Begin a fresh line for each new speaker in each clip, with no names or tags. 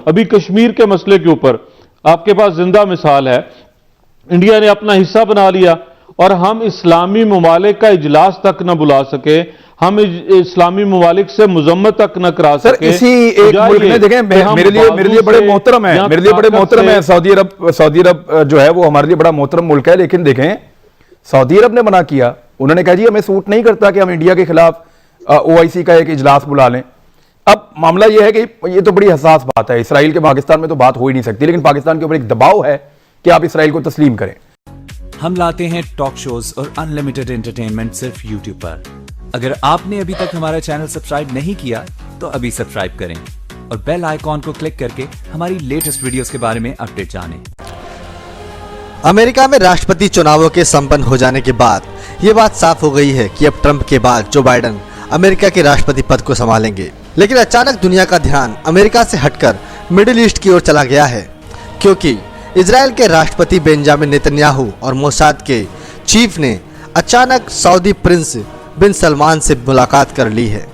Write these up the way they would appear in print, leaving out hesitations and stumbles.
अभी कश्मीर के मसले के ऊपर आपके पास जिंदा मिसाल है, इंडिया ने अपना हिस्सा बना लिया और हम इस्लामी ममालिक का इजलास तक न बुला सके, हम इस्लामी ममालिक से मुजम्मत तक न करा सके।
इसी एक मुल्क में देखें, मेरे लिए बड़े मोहतरम है, मेरे लिए बड़े मोहतरम है सऊदी अरब जो है वो हमारे लिए बड़ा मोहतरम मुल्क है, लेकिन देखें सऊदी अरब ने मना किया, उन्होंने कहा जी हमें सूट नहीं करता कि हम इंडिया के खिलाफ OIC का एक इजलास बुला लें। अब मामला यह है कि ये तो बड़ी हसास बात है, इसराइल के पाकिस्तान में तो बात हो ही नहीं सकती, लेकिन पाकिस्तान के ऊपर एक दबाव है कि आप इसराइल को तस्लीम करें।
हम लाते हैं टॉक शोज और अनलिमिटेड एंटरटेनमेंट सिर्फ YouTube पर। अगर आपने अभी तक हमारा चैनल सब्सक्राइब नहीं किया तो अभी सब्सक्राइब करें और बेल आइकॉन को क्लिक करके हमारी लेटेस्ट वीडियोस के बारे में अपडेट जानें।
अमेरिका में राष्ट्रपति चुनावों के संपन्न हो जाने के बाद ये बात साफ हो गई है कि अब ट्रंप के बाद जो बाइडेन अमेरिका के राष्ट्रपति पद को संभालेंगे। लेकिन अचानक दुनिया का ध्यान अमेरिका से हटकर मिडिल ईस्ट की ओर चला गया है, क्योंकि इजराइल के राष्ट्रपति बेंजामिन नेतन्याहू और मोसाद के चीफ ने अचानक सऊदी प्रिंस बिन सलमान से मुलाकात कर ली है।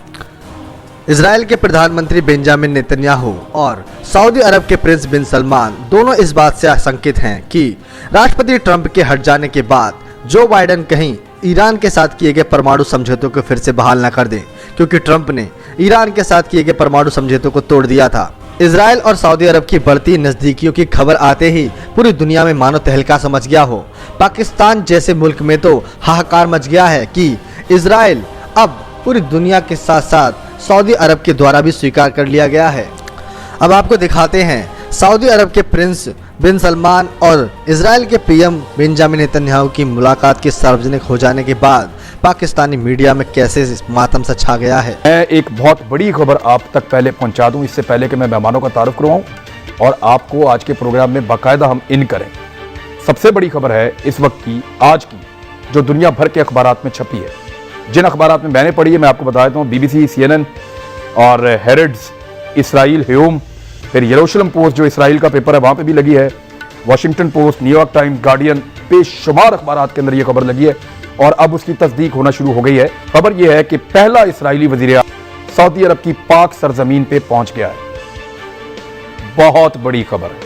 इजराइल के प्रधानमंत्री बेंजामिन नेतन्याहू और सऊदी अरब के प्रिंस बिन सलमान दोनों इस बात से आशंकित हैं कि राष्ट्रपति ट्रंप के हट जाने के बाद जो बाइडेन कहीं ईरान के साथ किए गए परमाणु समझौतों को फिर से बहाल न कर दें, क्योंकि ट्रंप ने ईरान के साथ किए गए परमाणु समझौतों को तोड़ दिया था। इजराइल और सऊदी अरब की बढ़ती नजदीकियों की खबर आते ही पूरी दुनिया में मानो तहलका समझ गया हो। पाकिस्तान जैसे मुल्क में तो हाहाकार मच गया है कि इजराइल अब पूरी दुनिया के साथ साथ सऊदी अरब के द्वारा भी स्वीकार कर लिया गया है। अब आपको दिखाते हैं सऊदी अरब के प्रिंस बिन सलमान और इजराइल के PM बेंजामिन नेतन्याहू की मुलाकात के सार्वजनिक हो जाने के बाद पाकिस्तानी मीडिया में कैसे मातम सा छा गया है।
मैं एक बहुत बड़ी खबर आप तक पहले पहुंचा दूं, इससे पहले कि मैं मेहमानों का तारुफ करवाऊं और आपको आज के प्रोग्राम में बाकायदा हम इन करें। सबसे बड़ी खबर है इस वक्त की, आज की, जो दुनिया भर के अखबारात में छपी है। जिन अखबारात में मैंने पढ़ी है मैं आपको बता देता हूँ, BBC, CNN और हेरिड्स, इसराइल ह्यूम, फिर यरूशलेम पोस्ट जो इसराइल का पेपर है वहां पे भी लगी है, Washington post, New York times, guardian, बेशुमार अखबारात के अंदर यह खबर लगी है और अब उसकी तस्दीक होना शुरू हो गई है। खबर यह है कि पहला इसराइली वजीर सऊदी अरब की पाक सरजमीन पे पहुंच गया है। बहुत बड़ी खबर है,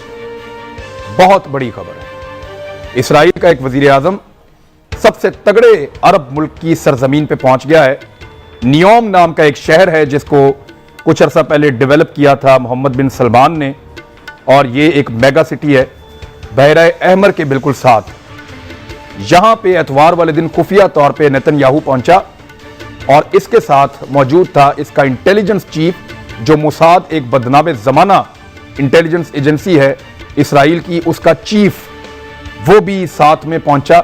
बहुत बड़ी खबर है। इसराइल का एक वजीर आजम सबसे तगड़े अरब मुल्क की सरजमीन पे पहुंच गया है। नियोम नाम का एक शहर है जिसको कुछ अरसा पहले डेवलप किया था मोहम्मद बिन सलमान ने, और ये एक मेगा सिटी है बहरा अहमर के बिल्कुल साथ। यहां पे एतवार वाले दिन खुफिया तौर पे नेतन्याहू पहुंचा और इसके साथ मौजूद था इसका इंटेलिजेंस चीफ, जो मोसाद एक बदनामे जमाना इंटेलिजेंस एजेंसी है इसराइल की, उसका चीफ वो भी साथ में पहुंचा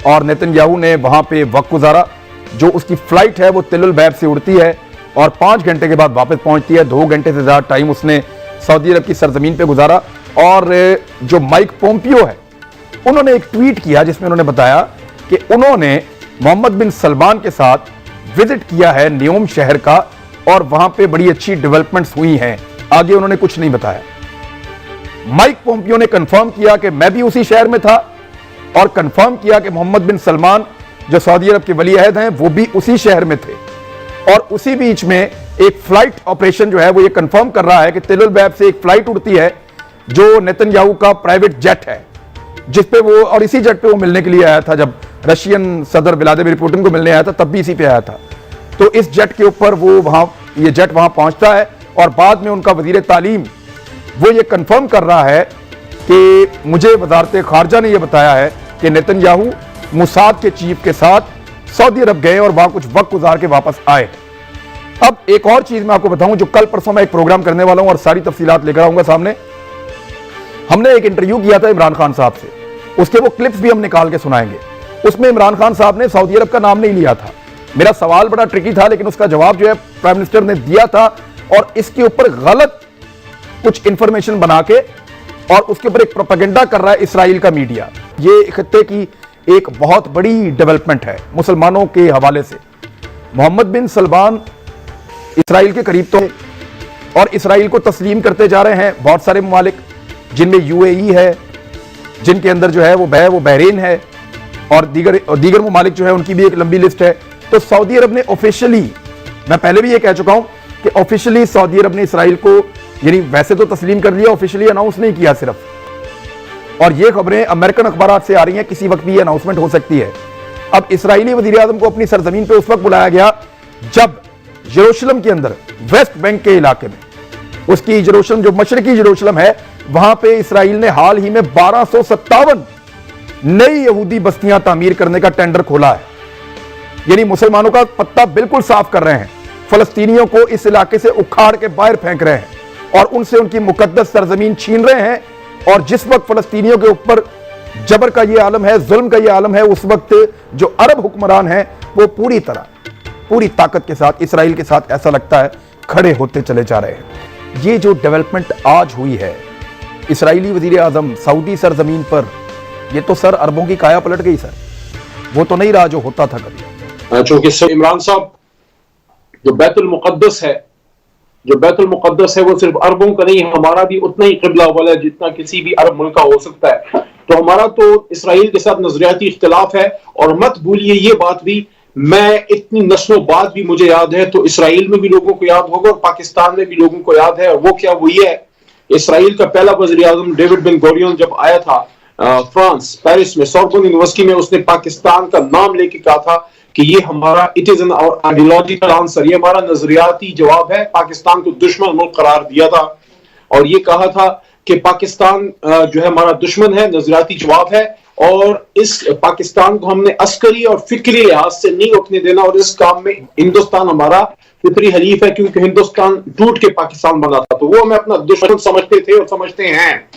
और नेतन्याहू ने वहां पे वक्त गुजारा। जो उसकी फ्लाइट है वो तिल अल बैब से उड़ती है और 5 घंटे के बाद वापस पहुंचती है। 2 घंटे से ज्यादा टाइम उसने सऊदी अरब की सरजमीन पे गुजारा। और जो माइक पोम्पियो है उन्होंने एक ट्वीट किया जिसमें उन्होंने बताया कि उन्होंने मोहम्मद बिन सलमान के साथ विजिट किया है नियोम शहर का और वहां पे बड़ी अच्छी डेवलपमेंट्स हुई हैं। आगे उन्होंने कुछ नहीं बताया। माइक पोम्पियो ने कंफर्म किया कि मैं भी उसी शहर में था और कंफर्म किया कि मोहम्मद बिन सलमान जो सऊदी अरब के वली अहद हैं वो भी उसी शहर में थे। और उसी बीच में एक फ्लाइट ऑपरेशन जो है वो ये कंफर्म कर रहा है कि तिल अल बैब से एक फ्लाइट उड़ती है जो नेतन्याहू का प्राइवेट जेट है, जिस पे वो, और इसी जेट पे वो मिलने के लिए आया था। जब रशियन सदर व्लादिमीर पुतिन को मिलने आया था तब भी इसी पे आया था। तो इस जेट के ऊपर वो ये जेट वहां पहुंचता है और बाद में उनका वजीर तालीम वो ये कंफर्म कर रहा है कि मुझे वजारत खारजा ने यह बताया है कि नेतन्याहू मोसाद के चीफ के साथ सऊदी अरब गए और वहां कुछ वक्त गुजार के वापस आए। अब एक और चीज मैं आपको बताऊं, जो कल परसों मैं एक प्रोग्राम करने वाला हूं और सारी तफसीलात लेकर आऊंगा सामने। हमने एक इंटरव्यू किया था इमरान खान साहब से, उसके वो क्लिप्स भी हम निकाल के सुनाएंगे। उसमें इमरान खान साहब ने सऊदी अरब का नाम नहीं लिया था। मेरा सवाल बड़ा ट्रिकी था लेकिन उसका जवाब जो है प्राइम मिनिस्टर ने दिया था और इसके ऊपर गलत कुछ इंफॉर्मेशन बना के और उसके ऊपर एक प्रोपेगेंडा कर रहा है इसराइल का मीडिया। ये खत्ते की एक बहुत बड़ी डेवलपमेंट है मुसलमानों के हवाले से। मोहम्मद बिन सलमान इसराइल के करीब तो और इसराइल को तस्लीम करते जा रहे हैं बहुत सारे ममालिक, जिनमें UAE है, जिनके अंदर जो है वो बहरीन है और दीगर ममालिक जो है उनकी भी एक लंबी लिस्ट है। तो सऊदी अरब ने ऑफिशियली, मैं पहले भी ये कह चुका हूं कि ऑफिशियली सऊदी अरब ने इसराइल को यानी वैसे तो तस्लीम कर लिया, ऑफिशियली अनाउंस नहीं किया सिर्फ। और ये खबरें अमेरिकन अखबार से आ रही हैं, किसी वक्त भी ये अनाउंसमेंट हो सकती है। अब इस्राएली वजीर आजम को अपनी सरजमीन पे उस वक्त बुलाया गया जब यरूशलेम के अंदर, वेस्ट बैंक के इलाके में, उसकी यरूशलेम जो मशरकी यरूशलेम है, वहां पे इसराइल ने हाल ही में 1257 नई यहूदी बस्तियां तामीर करने का टेंडर खोला है। यानी मुसलमानों का पत्ता बिल्कुल साफ कर रहे हैं, फलस्तीनियों को इस इलाके से उखाड़ के बाहर फेंक रहे हैं और उनसे उनकी मुकद्दस सरजमीन छीन रहे हैं। और जिस वक्त फलस्तीनियों के ऊपर जबर का यह आलम है, जुल्म का यह आलम है, उस वक्त जो अरब हुक्मरान हैं वो पूरी तरह, पूरी ताकत के साथ इसराइल के साथ ऐसा लगता है खड़े होते चले जा रहे हैं। ये जो डेवलपमेंट आज हुई है इसराइली वजीर आजम सऊदी सरजमीन पर, ये तो सर अरबों की काया पलट गई सर। वो तो नहीं रहा जो होता था कभी।
चूंकि इमरान साहब जो बैतुल मुक़द्दस है वो सिर्फ अरबों का नहीं, हमारा भी उतना ही क़िबला वाला है जितना किसी भी अरब मुल्क का हो सकता है। तो हमारा तो इसराइल के साथ नजरियाती इख्तिलाफ है। और मत भूलिए ये बात भी, मैं इतनी नस्लों बाद भी मुझे याद है, तो इसराइल में भी लोगों को याद होगा और पाकिस्तान में भी लोगों को याद है। और वो क्या, वो ये है, इसराइल का पहला वज़ीर आज़म डेविड बेन गुरियन जब आया था फ्रांस पेरिस में सोर्बोन यूनिवर्सिटी में, उसने पाकिस्तान का नाम लेके कहा था कि ये हमारा it is an ideological answer, ये हमारा नजरियाती जवाब है। पाकिस्तान को दुश्मन मुल्क करार दिया था और ये कहा था कि पाकिस्तान जो है हमारा दुश्मन है, नजरियाती जवाब है, और इस पाकिस्तान को हमने अस्करी और फिक्री लिहाज से नहीं उठने देना। और इस काम में हिंदुस्तान हमारा फितरी हलीफ है, क्योंकि हिंदुस्तान टूट के पाकिस्तान बना था, तो वो हमें अपना दुश्मन समझते थे और समझते हैं।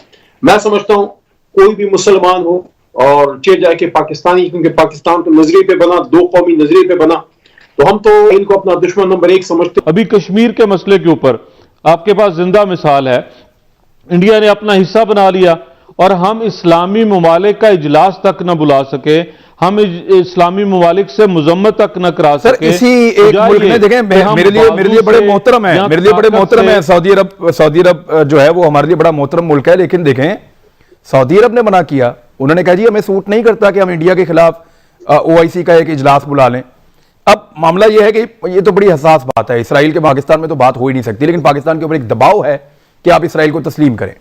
मैं समझता हूं कोई भी मुसलमान हो और चेत जाए कि पाकिस्तानी, क्योंकि पाकिस्तान तो नजरिए पे बना, दो कौमी नजरिए पे बना, तो हम तो इनको अपना दुश्मन नंबर 1 समझते।
अभी कश्मीर के मसले के ऊपर आपके पास जिंदा मिसाल है, इंडिया ने अपना हिस्सा बना लिया और हम इस्लामी ममालिक का इजलास तक न बुला सके, हम इस्लामी ममालिक से मुजम्मत तक न करा
सर
सके।
इसी एक मुल्क में देखें, मेरे लिए बड़े मोहतरम है, मेरे लिए बड़े मोहतरम है सऊदी अरब जो है वो हमारे लिए बड़ा मोहतरम मुल्क है। लेकिन देखें सऊदी अरब ने मना किया, उन्होंने कहा जी हमें सूट नहीं करता कि हम इंडिया के खिलाफ OIC का एक इजलास बुला लें। अब मामला यह है कि ये तो बड़ी हसास बात है, इसराइल के पाकिस्तान में तो बात हो ही नहीं सकती, लेकिन पाकिस्तान के ऊपर एक दबाव है कि आप इसराइल को तस्लीम करें।